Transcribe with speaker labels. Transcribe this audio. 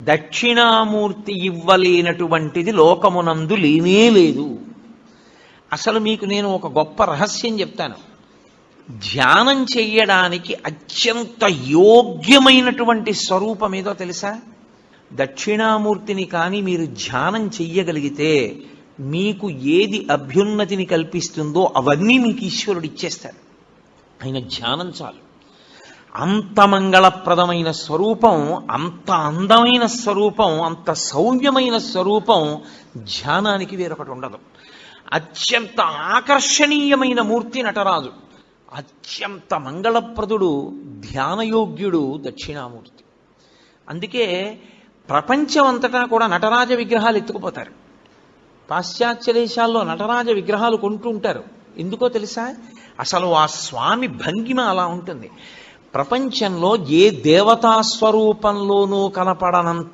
Speaker 1: దక్షిణామూర్తి ఇవ్వలేనటువంటిది లోకమునందు లేనే లేదు. అసలు మీకు నేను ఒక గొప్ప రహస్యం చెప్తాను. ధ్యానం చెయ్యడానికి అత్యంత యోగ్యమైనటువంటి స్వరూపం ఏదో తెలుసా? దక్షిణామూర్తిని కానీ మీరు ధ్యానం చెయ్యగలిగితే మీకు ఏది అభ్యున్నతిని కల్పిస్తుందో అవన్నీ మీకు ఈశ్వరుడు ఇచ్చేస్తాడు. ఆయన ధ్యానం చాలు. అంత మంగళప్రదమైన స్వరూపం, అంత అందమైన స్వరూపం, అంత సౌమ్యమైన స్వరూపం ధ్యానానికి వేరొకటి ఉండదు. అత్యంత ఆకర్షణీయమైన మూర్తి నటరాజు. అత్యంత మంగళప్రదుడు, ధ్యానయోగ్యుడు దక్షిణామూర్తి. అందుకే ప్రపంచం అంతటా కూడా నటరాజ విగ్రహాలు ఎత్తుకుపోతారు. పాశ్చాత్య దేశాల్లో నటరాజ విగ్రహాలు కొంటూ ఉంటారు. ఎందుకో తెలుసా? అసలు ఆ స్వామి భంగిమ అలా ఉంటుంది. ప్రపంచంలో ఏ దేవతా స్వరూపంలోనూ కనపడనంత